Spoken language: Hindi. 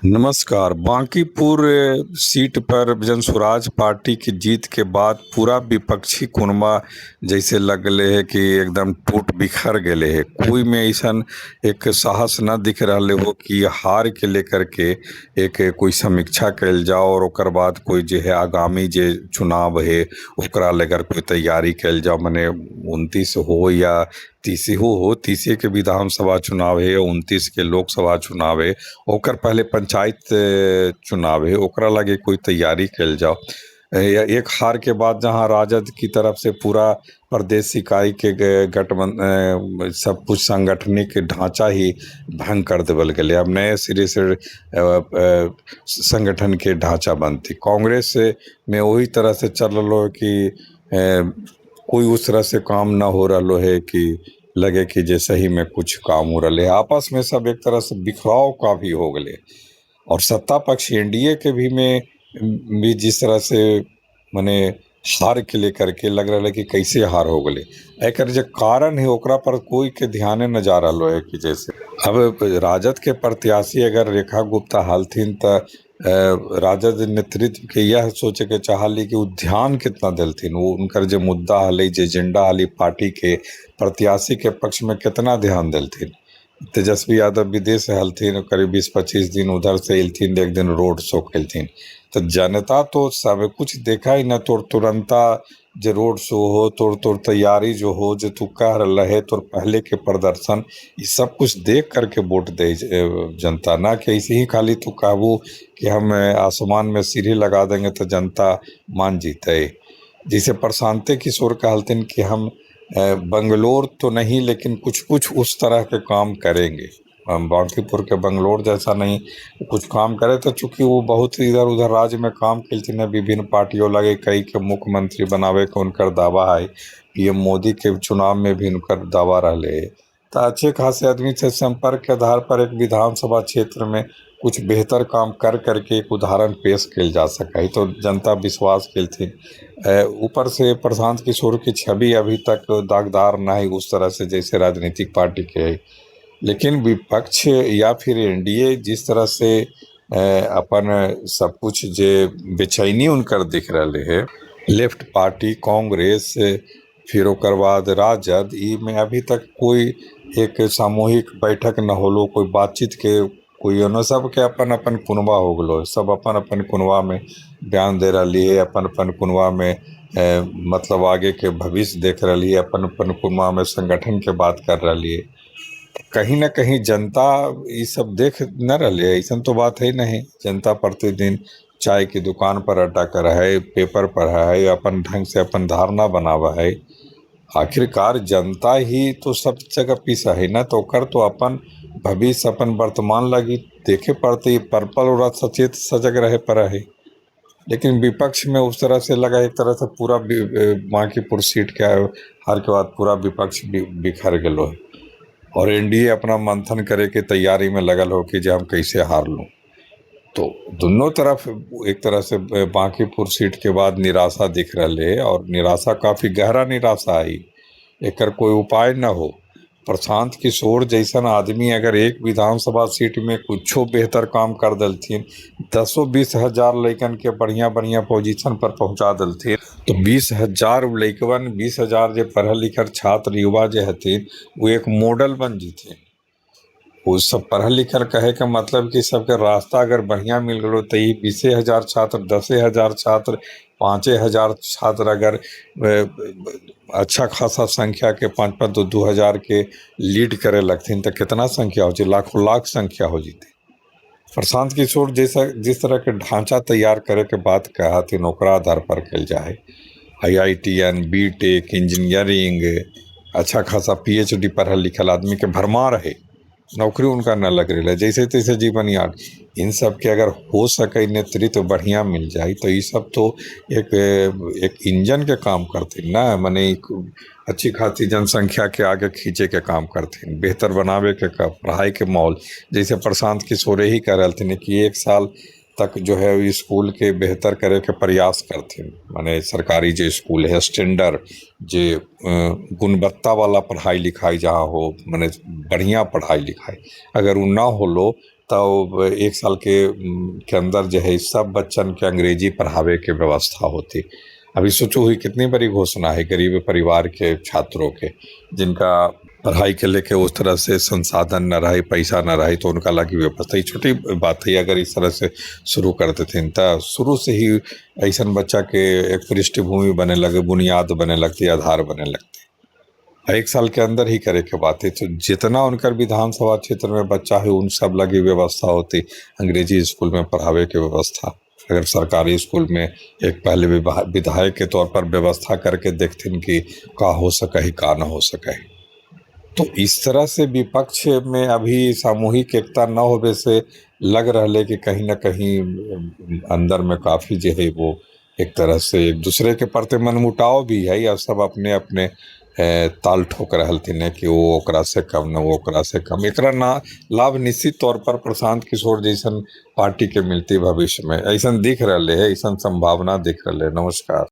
नमस्कार। बांकीपुर सीट पर जन स्वराज पार्टी की जीत के बाद पूरा विपक्षी कुनबा जैसे लगले है कि एकदम टूट बिखर गए है। कोई में ऐसा एक साहस न दिख रहा हो कि हार के लेकर के एक कोई समीक्षा कैल जाओ और ओकर बाद कोई जो है आगामी जे चुनाव है ओकरा लेकर कोई तैयारी कैल जाओ। मने 29 हो या 30 हो 30 के विधानसभा चुनाव है, 29 के लोकसभा चुनाव है, ओकर पहले पंचायत चुनाव है, ओकरा लगे कोई तैयारी कैल जाओ। या एक हार के बाद जहां राजद की तरफ से पूरा प्रदेश इकाई के सब कुछ सांगठनिक ढांचा ही भंग कर देवल गए। अब नए सिरे से संगठन के ढांचा बनती। कांग्रेस में वही तरह से चल रहा है कि कोई उस तरह से काम ना हो रहा है कि लगे कि जैसे ही में कुछ काम हो रहा है। आपस में सब एक तरह से बिखराव का भी हो गए और सत्ता पक्ष एनडीए के भी जिस तरह से मने हार के लेकर के लग रहा है कि कैसे हार हो गए। एकर जो कारण है ओकरा पर कोई के ध्यान न जा रहा है कि जैसे अब राजद के प्रत्याशी अगर रेखा गुप्ता हालथिन तो राजद नेतृत्व के यह सोचे के चाहली कि वो ध्यान कितना दिलथिन, वो उनकर जो मुद्दा हले जो एजेंडा हली पार्टी के प्रत्याशी के पक्ष में कितना ध्यान दिलथिन। तेजस्वी यादव विदेश हलथिन, करीब 20-25 दिन उधर से अल्थिन, एक दिन रोड शो कैलथिन। तो जनता तो सब कुछ देखा ही न, तोर तुरंता जो रोड शो हो, तोर तैयारी जो हो, जो तू कह रहा है, तोर पहले के प्रदर्शन, ये सब कुछ देख करके वोट दे जनता। ना कि ऐसे ही खाली तू कहबू कि हम आसमान में सीढ़ी लगा देंगे तो जनता मान जीते। जिसे प्रशांत किशोर कहलथिन कि हम बंगलोर तो नहीं लेकिन कुछ कुछ उस तरह के काम करेंगे। हम बांकीपुर के बंगलोर जैसा नहीं कुछ काम करे। तो चूंकि वो बहुत इधर उधर राज्य में काम कैलथिन, विभिन्न पार्टियों लगे कई के मुख्यमंत्री बनावे के उनकर दावा है। पीएम मोदी के चुनाव में भी उनकर दावा रहे। तो अच्छे खासे आदमी से संपर्क के आधार पर एक विधानसभा क्षेत्र में कुछ बेहतर काम कर करके एक उदाहरण पेश किया जा सका है, तो जनता विश्वास कैलथिन। ऊपर से प्रशांत किशोर की छवि अभी तक दागदार ना है उस तरह से जैसे राजनीतिक पार्टी के है। लेकिन विपक्ष या फिर एनडीए जिस तरह से अपन सब कुछ जे बेचैनी उनकर दिख रहे है, लेफ्ट पार्टी कांग्रेस फिर ओकर बाद राजद, ई में अभी तक कोई एक सामूहिक बैठक न होलो, कोई बातचीत के कोई न, सबके अपन अपन कुनबा हो गलो। सब अपन अपन कुनबा में बयान दे रही है, अपन अपन कुनबा में मतलब आगे के भविष्य देख रही है, अपन अपन कुनबा में संगठन के बात कर रही है। कहीं ना कहीं जनता ये सब देख न रही है, ऐसा तो बात है नहीं। जनता प्रतिदिन चाय की दुकान पर अड्डा कर है, पेपर पढ़ा है, अपन ढंग से अपन धारणा बनावा है। आखिरकार जनता ही तो सब जगह पीसा है ना, तो कर तो अपन भविष्य अपन वर्तमान लगी देखे पड़ते, पर्पल और सचेत सजग रहे पर है। लेकिन विपक्ष में उस तरह से लगा एक तरह से पूरा बांकीपुर सीट के हार के बाद पूरा विपक्ष बिखर गलो है और एनडीए अपना मंथन करे के तैयारी में लगल हो कि जो हम कैसे हार लूँ। तो दोनों तरफ एक तरह से बांकीपुर सीट के बाद निराशा दिख रही है और निराशा काफ़ी गहरा निराशा आई। एकर कोई उपाय न हो। प्रशांत किशोर जैसन आदमी अगर एक विधानसभा सीट में कुछो बेहतर काम कर दलथिन, 10-20 हजार लैकन के बढ़िया बढ़िया पोजीशन पर पहुंचा दलथिन, तो 20,000 लैकवन, 20,000 जो पढ़ल लिखल छात्र युवा जो हथिन वो एक मॉडल बन जीथिन। वो सब पढ़ल लिखल कहे का मतलब कि सबके रास्ता अगर बढ़िया मिल गलो तो ये 20,000 छात्र, 10,000 छात्र, 5,000 छात्र अगर अच्छा खासा संख्या के 5-5 तो 2,000 के लीड करे लगथिन तो कितना संख्या हो जाए, लाखों लाख संख्या हो जीते। प्रशांत किशोर जैसा जिस तरह के ढांचा तैयार करे के बात कहा थी ओकरा आधार पर कल जाए। IITN, BTech, इंजीनियरिंग, अच्छा खासा PhD पढ़ल लिखल आदमी के भरमार है, नौकरी उनका न लग रही है। जैसे तैसे जीवन यार इन सब के अगर हो सके नेतृत्व बढ़िया मिल जाए तो ये सब तो एक इंजन के काम करते ना, माने अच्छी खासी जनसंख्या के आगे खींचे के काम करते, बेहतर बनावे के पढ़ाई के माहौल। जैसे प्रशांत किशोर ही कह रहे थे कि 1 साल तक जो है स्कूल के बेहतर करे के प्रयास करते, माने सरकारी जो स्कूल है स्टैंडर्ड जे गुणवत्ता वाला पढ़ाई लिखाई जहाँ हो, माने बढ़िया पढ़ाई लिखाई, अगर वो ना हो लो तो 1 साल के अंदर जो है सब बच्चन के अंग्रेजी पढ़ावे के व्यवस्था होती। अभी सोचो हुई कितनी बड़ी घोषणा है गरीब परिवार के छात्रों के, जिनका पढ़ाई के लेके उस तरह से संसाधन न रहे, पैसा न रहे, तो उनका लगी व्यवस्था। ये छोटी बात है, अगर इस तरह से शुरू कर देते हैं तो शुरू से ही ऐसा बच्चा के एक पृष्ठभूमि बने लगे, बुनियाद बने लगती, आधार बने लगती। 1 साल के अंदर ही करे के बात है, तो जितना उनकर विधानसभा क्षेत्र में बच्चा है उन सब लगी व्यवस्था होती, अंग्रेजी स्कूल में पढ़ावे की व्यवस्था। अगर सरकारी स्कूल में एक पहले विधायक के तौर पर व्यवस्था करके देखते कि का हो सके का न हो सके। तो इस तरह से विपक्ष में अभी सामूहिक एकता न होने से लग रहा है कि कहीं ना कहीं अंदर में काफ़ी जो है वो एक तरह से एक दूसरे के प्रति मनमुटाव भी है, या सब अपने अपने ताल ठोक रहलथिन है कि वो ओकरा से कम न वो ओकरा से कम। एकरा ना लाभ निश्चित तौर पर प्रशांत किशोर जैसन पार्टी के मिलती भविष्य में, ऐसा दिख रहा है, ऐसा संभावना दिख रहा है। नमस्कार।